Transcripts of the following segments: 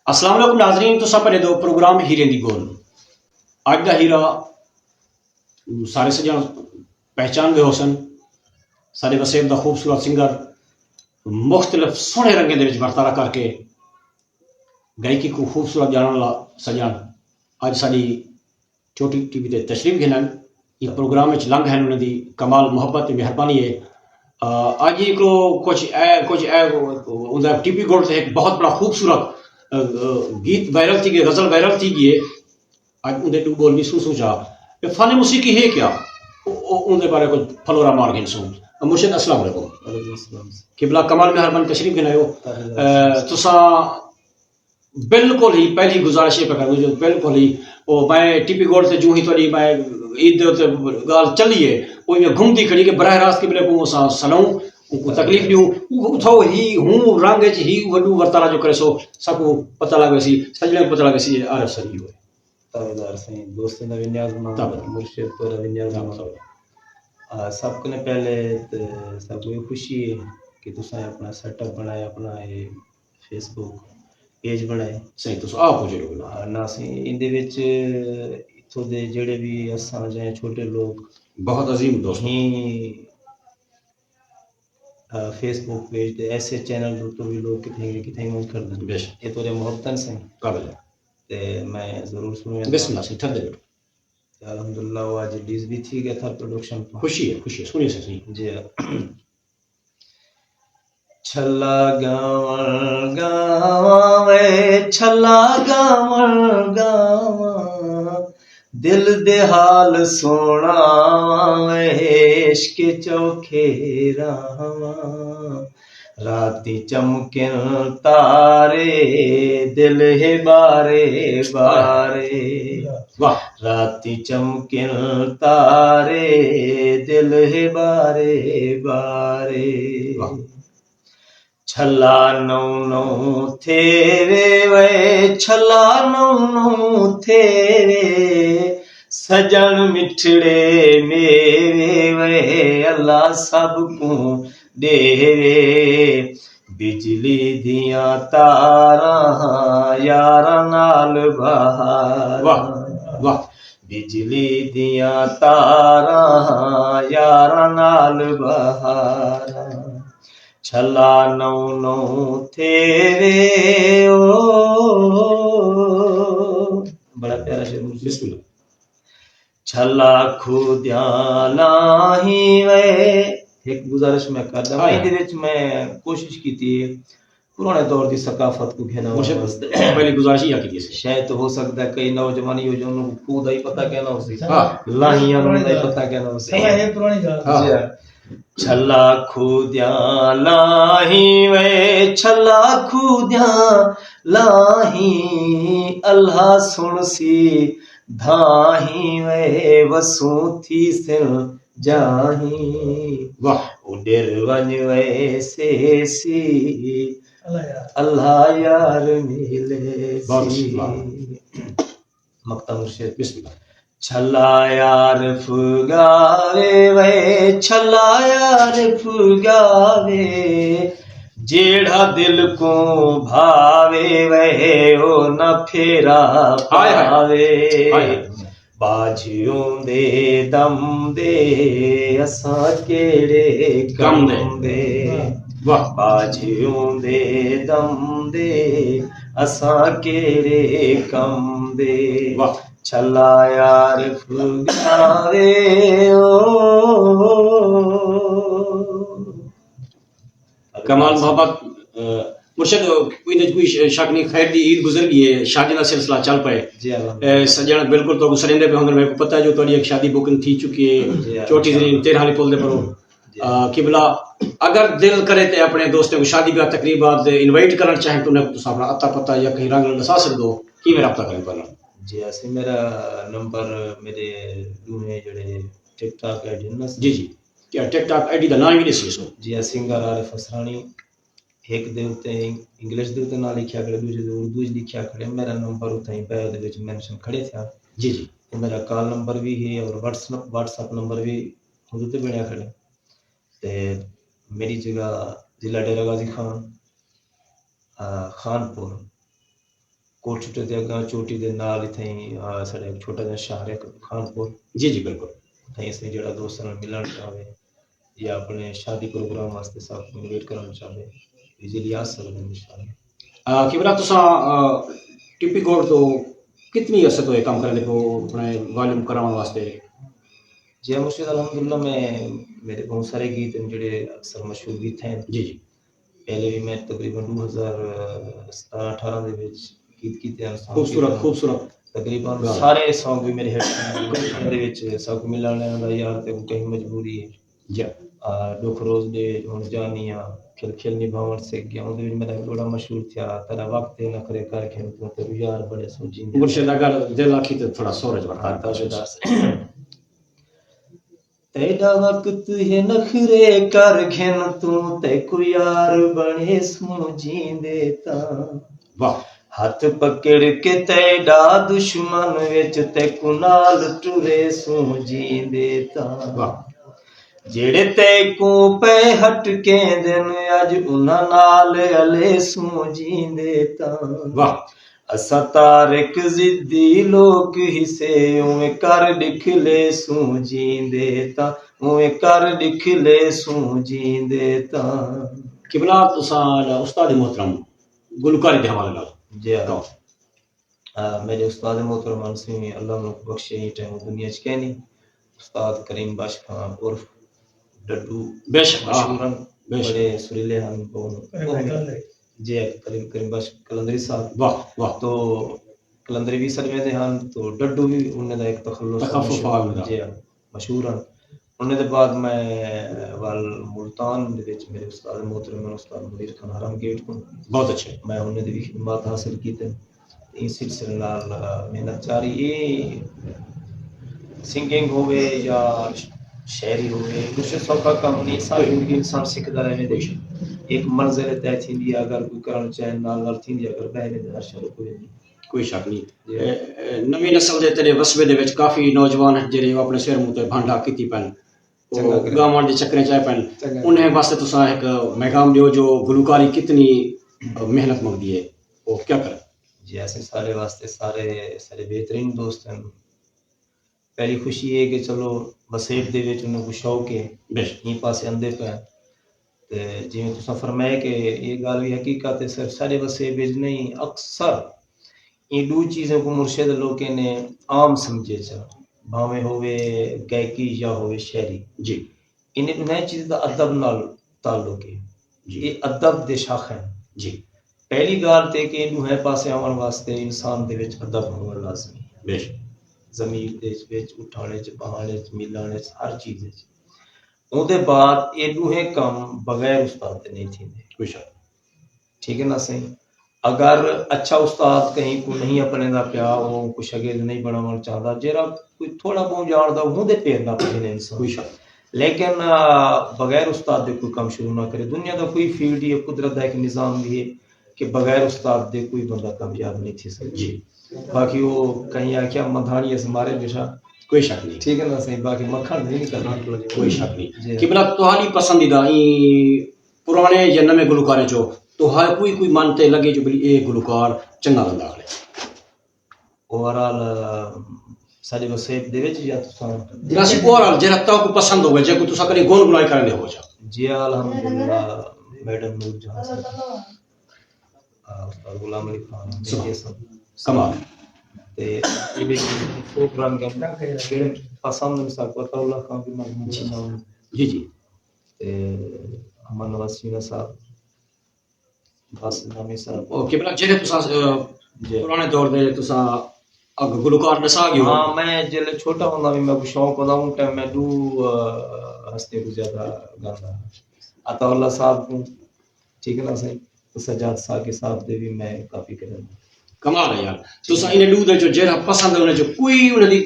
السلام علیکم ناظرین، تو سب پہلے دو پروگرام ہیرے دی گول اج دا ہیرا سارے سجان پہچان گئے ہو سن. سارے وسیب دا خوبصورت سنگر مختلف سونے رنگیں دے وچ برتارا کر کے گائکی کو خوبصورت جانن لا سجان اج ساری چھوٹی ٹی وی تے تشریف گھنن. یہ پروگرام وچ لنگ ہیں انہاں دی کمال محبت تے مہربانی ہے. اج یہ کچھ اوندا ٹی پی گولڈ سے ایک بہت بڑا خوبصورت گیت وائرل تھی گئی، غزل وائرل تھی گئی. اج اندے ٹو بول بھی سوچا کہ فن موسیقی ہے کیا، اندے بارے کچھ فلورا مار گئے سن. مرشد السلام علیکم. قبلہ کمال مہربانی تشریف گنایو. تساں بالکل ہی پہلی گزارش یہ کروں جو بالکل ہی وہ میں ٹی پی گولڈ سے جو ہی تھوڑی میں عید گال چلی ہے وہ میں گھومتی کھڑی کہ براہ راست قبلے کو سلوں کو تکلیف دیوں اتھو ہی ہوں رنگ چ ہی وڈو ورتارا جو کرے سو سب کو پتہ لگے سی سجنے کو پتہ لگے سی عارف سری ہوئے تابعدار سائیں دوست دا ونیاز مرشد پر ونیاز سب کو نے پہلے سب کو خوشی ہے کہ تساں اپنا سیٹ اپ بنایا، اپنا یہ فیس بک پیج بنائے. صحیح تو آپ ہو جو نا سی ان دے وچ اتھوں دے جڑے بھی اساں جائیں چھوٹے لوگ بہت عظیم دوست ہی فیس بک پیج تے ایسے چینل تو بھی لوگ کتنے من کر دیں یہ تو محبتن سے قابل تے میں ضرور سنوں. بسم اللہ سے ٹھہر دے. الحمدللہ وہ آج ڈیز بھی تھی گیا تھا پروڈکشن. خوشی ہے سنیے سے جی. چھلا گاواں گاواں وے چھلا گاواں گاواں دل دے حال سونا وے عشق چوکھے راواں راتی چمکن تارے دل ہے بارے بارے راتی چمکن تارے دل ہے بارے بارے چھلا نو نو تھے وے چھلا نو نو تھے سجن مٹھڑے میوے وے اللہ سب کو دے بجلی دیاں تاراں یاراں نال بہار بجلی دیاں تاراں یاراں نال بہار چھلا نو نو تھے بڑا پیارا شعر. بسم اللہ. چھلا کھودیاں لاہی وے ایک گزارش میں کردا ہوں دے وچ میں کوشش کیتی ہے پرانے دور دی ثقافت کو گھنا پہلی گزارش یہ کی تھی شاید ہو سکتا ہے کئی نوجوان یہ جو انہوں کو دا ہی پتہ کہنا ہو سی لاہیاں دا ہی پتہ کہنا ہو سی پرانی گل. چھلا کھودیاں لاہی وے چھلا کھودیاں لاہی اللہ سن سی دھاہی وے وسوں تھی سن جاہی اڈر ون وے سی اللہ یار ملے سی. مقطع مرشد. بسم اللہ. چھلا یار فگاوے وے چھلا یار فگاوے جیڑا دل کو بھاوے وے او نہ پھیرا پاوے باجیوں دے دم دے اساں کیڑے کم دے باجیوں دے دم دے اساں کیڑے کم دے چھلا یار فگاوے کمال محبت. مرشد کوئی شک نہیں، خیر دی عید گزر گئی ہے، شادی کا سلسلہ چل پائے سجن بالکل تو سرندے پہ ہوں. میرے کو پتہ ہے جو تھوڑی ایک شادی بکنگ تھی چکی ہے چوٹی زرین 13 والی پل دے پرو. قبلہ اگر دل کرے تے اپنے دوستوں کو شادی بیاہ تقریبات انوائٹ کرنا چاہیں تو انہیں تو اپنا اتا پتہ یا کہیں رنگ لسا سکتے ہو کی میں رابطہ کریں پہلا. جی ایسے میرا نمبر میرے دونے جڑے ٹک ٹاک آئی ڈی نا. جی جی کیا ٹک ٹاک آئی ڈی دا نام ہی نہیں سی سو. جی سنگر عارف اسرانی ایک دے اوتے انگلش دے اوتے نہ لکھیا کھڑے دوسرے دے اردو وچ لکھیا کھڑے. میرا نمبر اوتھے بیو دے وچ مینشن کھڑے تھا. جی جی میرا کال نمبر بھی ہے اور واٹس ایپ نمبر بھی خود تے بنیا کھڑے. تے میری جگہ ضلع ڈیرہ غازی خان خانپور ਕੋਟਸ਼ੁੱਟੇ ਦੇ ਅੱਗਾ ਚੋਟੀ ਦੇ ਨਾਲ ਇੱਥੇ ਸਾਡਾ ਇੱਕ ਛੋਟਾ ਜਿਹਾ ਸ਼ਹਿਰ ਹੈ ਖਾਨਪੁਰ ਜੀ ਜੀ ਬਿਲਕੁਲ ਉੱਥੇ ਅਸੀਂ ਜਿਹੜਾ ਦੋਸਤਾਂ ਨਾਲ ਮਿਲਣ ਚਾਹਵੇ ਜਾਂ ਆਪਣੇ ਸ਼ਾਦੀ ਪ੍ਰੋਗਰਾਮ ਵਾਸਤੇ ਸਾਥ ਨੂੰ ਇਨਵਾਈਟ ਕਰਨਾ ਚਾਹਵੇ ਇਜ਼ੀਲੀ ਆ ਸਕਦੇ हैं इंशाल्लाह। किबला तुसा टिप्पी कोड तो कितनी असत होए काम करने को अपने वॉल्यूम कराने वास्ते? जी मुर्शिद अल्हम्दुलिल्लाह मैं मेरे बहुत सारे गीत हैं ਜਿਹੜੇ ਅਕਸਰ ਮਸ਼ਹੂਰ ਗੀਤ हैं जी जी पहले भी मैं तकरीबन 2017-18 ਦੇ ਵਿੱਚ ਗੀਤ ਕੀਤੇ ਹਨ खूबसूरत तकरीबन सारे सॉन्ग भी मेरे हिट ਦੇ ਵਿੱਚ ਸਭ ਮਿਲਣ ਦਾ ਯਾਰ ਤੇ ਕਹੀਂ ਮਜਬੂਰੀ ਹੈ जी ਦੁੱਖ ਰੋਜ਼ ਦੇ ਹੁਣ ਜਾਨੀਆਂ ਖਿਲ ਖਿਲ ਨਿਭਾਉਣ ਸੇ ਗਿਆ ਉਹਦੇ ਵਿੱਚ ਮੇਰਾ ਬੜਾ ਮਸ਼ਹੂਰ ਥਿਆ ਤੇਰਾ ਵਕਤ ਨਾ ਕਰੇ ਕਰ ਖਿਲ ਤੂੰ ਤੇ ਯਾਰ ਬੜੇ ਸੋਚੀਂਦੇ मुर्शिद अगर दिल आखी तो थोड़ा सूरज बढ़ा तेरा वक्त है नखरे कर घिन तू ते को यार बने सो जींदे ता वाह हथ पकड़ के तेरा दुश्मन विच ते को नाल टुरे सो जींदे ता वाह जेड़े ते को पे हट के दिन अज उन्हां नाल अले सो जींदे ता वाह असा तारिक जिद्दी लोक हिसे उवें कर लिख ले सू जींदे ता उवें कर लिख ले सू जींदे ता किबला तुसा उस्ताद मोहतरम गुलकारी दे हवाले नाल जी मेरे उस्ताद मोहतरम से अल्लाह उनको बख्शे ये टाइम दुनिया च कहनी उस्ताद करीम बाश खान उर्फ डड्डू बेशक मशहूरन बड़े सुरीले हम जी करीम बाश कलंदरी साहब वाह वाह तो कलंदरी भी सरवे दे ਹਨ तो डड्डू भी उन्हें दा एक तखल्लुस जी मशहूर ਹਨ उन्हें दे बाद मैं वाल मुल्तान दे विच मेरे उस्ताद मोहतरम उस्ताद मुनीर खान हरम गेट को बहुत अच्छे मैं उन्हें दी भी खिदमत हासिल कीते इस सिलसिले नाल मेहनत जारी ए सिंगिंग होवे या शायरी होवे कुछ सौखा काम नहीं सारी जिंदगी इंसान सीखदा रहे दे एक मंजिल तय थींदी अगर कोई करण चाहे नाल थींदी अगर बहने दे हर कोई शक नहीं नवी नस्ल दे तेरे वसबे दे विच काफी नौजवान जेरे अपने सिर मुंह ते भांडा कीती पैन गावां दे चक्करे चाहे पैन उन्हें वास्ते तुसा एक पैगाम दियो जो गुलकारी कितनी मेहनत मंगदी है वो क्या करे जी ऐसे सारे वास्ते सारे बेहतरीन दोस्त हैं पहली खुशी है कि चलो वसेब दे विच उन्हें को शौक है यहीं पासे अंदे पे ते जिवें तुसां फरमाया कि ये गल भी हकीकत है सिर्फ सारे वसेब विच नहीं अक्सर ये दो चीज़ों को मुर्शिद लोग ने आम समझे चा भावें होवे गायकी या होवे शायरी जी इन्हें दुनिया चीज़ दा अदब नाल ताल्लुक है ये अदब दे शाख है जी पहली गल ते कि दुहे पासे आवन वास्ते इंसान दे विच अदब होना लाजमी है बेशक ज़मीर दे विच उठाने च बहाने च मिलाने च हर चीज़ च ਉਹਦੇ ਬਾਅਦ ਇਹ ਦੋਹੇ ਕੰਮ बगैर उस्ताद के नहीं थींदे कोई शक ठीक है ना सही अगर अच्छा उस्ताद कहीं को नहीं अपने दा पिया वो कुछ अगे नहीं बनाना चाहता जेरा कोई थोड़ा बहुत जानदा ਉਹਦੇ पैर ना पड़े इंसान कोई शक लेकिन बगैर उस्ताद दे कोई काम शुरू ना करे दुनिया का कोई फील्ड या कुदरत का एक निज़ाम भी है कि बगैर उस्ताद दे कोई बंदा कामयाब नहीं थी सकता जी बाकी वो कहीं आख्या मधानी से मारे बेशा कोई शक नहीं ठीक है ना सही बाकी मक्खन नहीं करना कोई शक नहीं किबला तुहारी पसंदीदा पुराने या नवे गुलकारे चो तो हर कोई मानते लगे जो ये गुलकार चंगा लगा है ओवरऑल सारे वसेब दे विच या तुसां जरासी ओवरऑल जेरा ताको पसंद होवे जे को तुसा कने गुन गुनाई करने हो जा जी अल्हम्दुलिल्लाह मैडम नूर जहां उस्ताद गुलाम अली खान ये सब कमाल ते ये भी प्रोग्राम के जेड़े पसंद में सा पता अल्लाह का भी मरहूम जी जी ते अमन नवासी साहब बस नामी साहब ओ किबला जेरे तुसा पुराने दौर दे तुसा अग गुलकार दसा गयो हां मैं जेले छोटा होंदा भी मैं को शौक होंदा उन टाइम मैं दू हस्ते को ज्यादा गांदा अताउल्लाह साहब को ठीक है ना सही तो सजाद साहब के साथ दे भी मैं काफी करदा कमाल है यार तुसा इने दू दे जो जेरा पसंद है जो कोई उन दी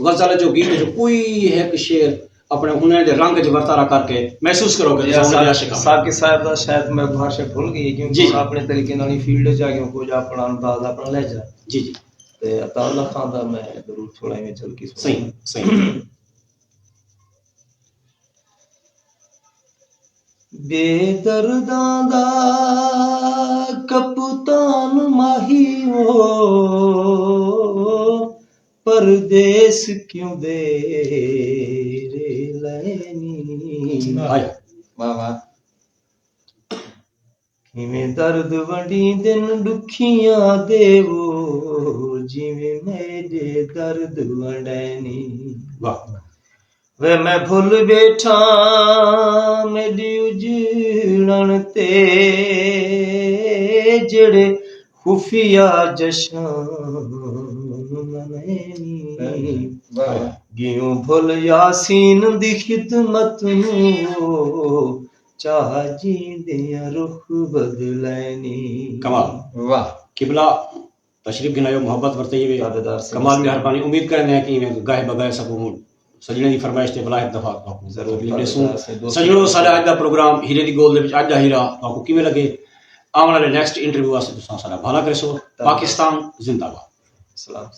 गजल जो गीत जो कोई एक शेर अपने हुनर दे रंग च वर्तारा करके महसूस करोगे साहब के साहब दा शायद मैं भाषा भूल गई क्योंकि अपने तरीके नाल फील्ड च आ गया कुछ अपना अंदाज अपना लहजा जी जी ते अताउल्लाह खान दा मैं जरूर थोड़ा में चल के सही सही बेदर्दां दा कप्तान ਮਾਹੀਓ ਪਰਦੇਸ ਕਿਉਂ ਦੇ ਰੇ ਲੈਣੀ ਆਇਆ ਵਾਹ ਵਾਹ ਕਿਵੇਂ ਦਰਦ ਵੰਡੀ ਦਿਨ ਦੁਖੀਆਂ ਦੇਵੋ ਜਿਵੇਂ ਮੇਰੇ ਦਰਦ ਵੰਡੈਨੀ ਵਾਹ ਵੇ ਮੈਂ ਭੁੱਲ ਬੈਠਾ ਮੇਰੀ ਉਜੜਨ ਤੇ ਜਿਹੜੇ ਖੁਫੀਆ ਜਸ਼ਨ ਮਨੈਨੀ ਵਾਹ ਗਿਉ ਭੁੱਲ ਯਾਸੀਨ ਦੀ ਖਿਦਮਤ ਨੂੰ ਚਾਹ ਜੀਂਦਿਆਂ ਰੁਖ ਬਦਲੈਨੀ कमाल वाह किबला तशरीफ गिनायो मोहब्बत बरते हुए ताबेदार से कमाल मेहरबानी उम्मीद करते हैं कि मैं गाहे बगाए सकूं सजने की फरमाइश ते बलायत दफा आपको जरूर लिखने सू ताबेदार से दोस्त सजनो साडा अज दा प्रोग्राम हीरे दी गोल दे विच अज दा हीरा आपको किवें लगे आने वाले नेक्स्ट इंटरव्यू वास्ते तुसां साडा भला करसो पाकिस्तान जिंदाबाद सलाम